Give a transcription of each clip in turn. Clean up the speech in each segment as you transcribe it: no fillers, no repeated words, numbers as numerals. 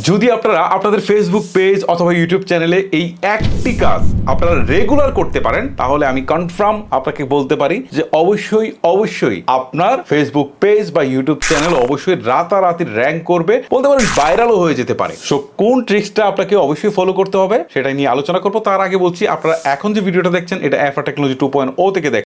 যদি আপনারা আপনাদের ফেসবুক পেজ অথবা ইউটিউব চ্যানেলে এই একটি কাজ আপনারা রেগুলার করতে পারেন, তাহলে আমি কনফার্ম আপনাকে বলতে পারি যে অবশ্যই আপনার ফেসবুক পেজ বা ইউটিউব চ্যানেল অবশ্যই রাতারাতি র্যাঙ্ক করবে, বলতে পারেন ভাইরালও হয়ে যেতে পারে। সো কোন ট্রিক্সটা আপনাকে অবশ্যই ফলো করতে হবে সেটা নিয়ে আলোচনা করবো। তার আগে বলছি, আপনারা এখন যে ভিডিওটা দেখছেন এটা এফআর টেকনোলজি 2.0 থেকে দেখেন।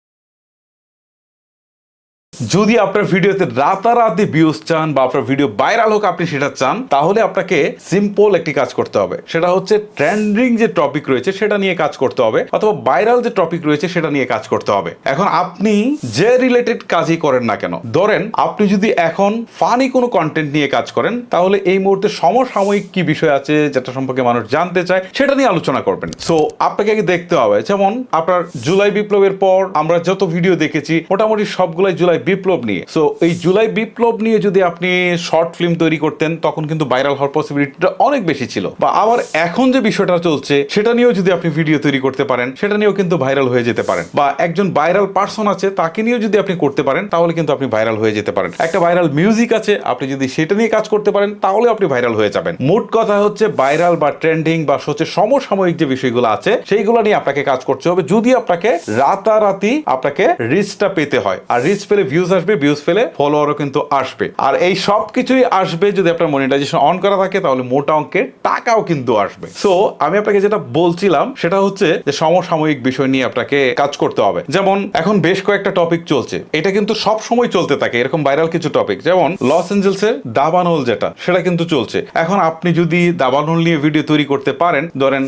যদি আপনার ভিডিওতে রাতারাতি ভিউজ চান বা আপনার ভিডিও ভাইরাল হোক আপনি সেটা চান, তাহলে আপনাকে সিম্পল একটি কাজ করতে হবে। সেটা হচ্ছে ট্রেন্ডিং যে টপিক রয়েছে সেটা নিয়ে কাজ করতে হবে, অথবা ভাইরাল যে টপিক রয়েছে সেটা নিয়ে কাজ করতে হবে। এখন আপনি যে রিলেটেড কাজই করেন না কেন, ধরেন আপনি যদি এখন ফানি কোনো কন্টেন্ট নিয়ে কাজ করেন, তাহলে এই মুহূর্তে সমসাময়িক কি বিষয় আছে যেটা সম্পর্কে মানুষ জানতে চায় সেটা নিয়ে আলোচনা করবেন। সো আপনাকে আগে দেখতে হবে, যেমন আপনার জুলাই বিপ্লবের পর আমরা যত ভিডিও দেখেছি মোটামুটি সবগুলাই জুলাই বিপ্লব নিয়ে। সো এই জুলাই বিপ্লব নিয়ে যদি আপনি শর্ট ফিল্ম তৈরি করতেন তখন কিন্তু ভাইরাল হওয়ার পসিবিলিটিটা অনেক বেশি ছিল। বা আবার এখন যে বিষয়টা চলছে সেটা নিয়েও যদি আপনি ভিডিও তৈরি করতে পারেন সেটা নিয়েও কিন্তু ভাইরাল হয়ে যেতে পারেন। বা একজন ভাইরাল পার্সন আছে তাকে নিয়েও যদি আপনি করতে পারেন তাহলে কিন্তু আপনি ভাইরাল হয়ে যেতে পারেন। একটা ভাইরাল মিউজিক আছে, আপনি যদি সেটা নিয়ে কাজ করতে পারেন তাহলে আপনি ভাইরাল হয়ে যাবেন। মোট কথা হচ্ছে ভাইরাল বা ট্রেন্ডিং বা হচ্ছে সমসাময়িক যে বিষয়গুলো আছে সেইগুলো নিয়ে আপনাকে কাজ করতে হবে, যদি আপনাকে রাতারাতি আপনাকে রিচটা পেতে হয়। আর রিচ পেলে ভিউজ আসবে, ভিউজ পেলে ফলোয়ারও কিন্তু আসবে। আর এই সব কিছুই আসবে যদি আপনার মনিটাইজেশন অন করা থাকে, তাহলে মোটা অঙ্কের টাকাও কিন্তু আসবে। সো আমি আপনাকে যেটা বলছিলাম সেটা হচ্ছে যে সমসাময়িক বিষয় নিয়ে আপনাকে কাজ করতে হবে। যেমন এখন বেশ কয়েকটা টপিক চলছে, এটা কিন্তু সব সময় চলতে থাকে এরকম ভাইরাল কিছু টপিক, যেমন লস এঞ্জেলসের দাবানল যেটা সেটা কিন্তু চলছে। এখন আপনি যদি দাবানল নিয়ে ভিডিও তৈরি করতে পারেন, ধরেন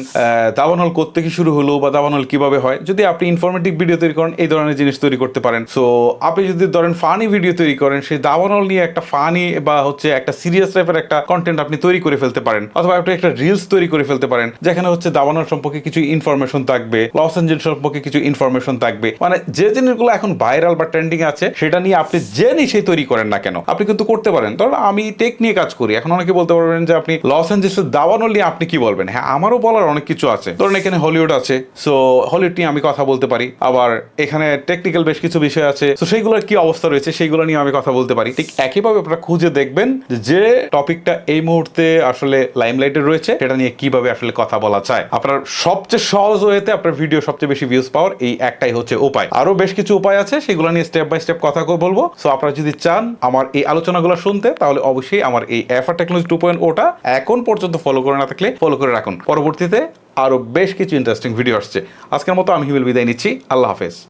দাবানল কোত্থেকে শুরু হলো বা দাবানল কিভাবে হয়, যদি আপনি ইনফরমেটিভ ভিডিও তৈরি করেন এই ধরনের জিনিস তৈরি করতে পারেন। সো আপনি যদি ধরেন ফানি ভিডিও তৈরি করেন, সেই দাবানল নিয়ে একটা ফানি বা হচ্ছে একটা সিরিয়াস টাইপের একটা কন্টেন্ট আপনি তৈরি করে ফেলতে পারেন, অথবা আপনি একটা রিলস তৈরি করে ফেলতে পারেন যেখানে হচ্ছে দাবানল সম্পর্কে কিছু ইনফরমেশন থাকবে, লস এঞ্জেলস সম্পর্কে কিছু ইনফরমেশন থাকবে। মানে যে জিনিসগুলো এখন ভাইরাল বা ট্রেন্ডিং আছে সেটা নিয়ে আপনি যে নিশে তৈরি করেন না কেন আপনি কিন্তু করতে পারেন। ধরুন আমি টেক নিয়ে কাজ করি, এখন অনেকে বলতে পারবেন যে আপনি লস এঞ্জেলসের দাবানল নিয়ে আপনি কি বলবেন। হ্যাঁ, আমারও বলার অনেক কিছু আছে। ধরুন এখানে হলিউড আছে, সো হলিউড নিয়ে আমি কথা বলতে পারি। আবার এখানে টেকনিক্যাল বেশ কিছু বিষয় আছে, তো সেইগুলোর কি অবস্থা রয়েছে সেইগুলো নিয়ে আমি কথা বলতে পারি। ঠিক একইভাবে আপনারা খুঁজে দেখবেন যে টপিকটা এই মুহূর্তে আসলে লাইমলাইটে রয়েছে সেটা নিয়ে কিভাবে আসলে কথা বলা যায়। আপনার সবচেয়ে সহজ ওয়েতে আপনার ভিডিও সবচেয়ে বেশি ভিউজ পাওয়ার এই একটাই হচ্ছে উপায়। আরো বেশ কিছু উপায় আছে, সেগুলো নিয়ে স্টেপ বাই স্টেপ কথা বলবো। সো আপনারা যদি চান আমার এই আলোচনাগুলো শুনতে, তাহলে অবশ্যই আমার এই এফআর টেকনোলজি 2.0টা এখন পর্যন্ত ফলো করে না থাকলে ফলো করে রাখুন। পরবর্তীতে আরো বেশ কিছু ইন্টারেস্টিং ভিডিও আসছে। আজকের মতো আমি হিমেল বিদায় নিচ্ছি। আল্লাহ হাফেজ।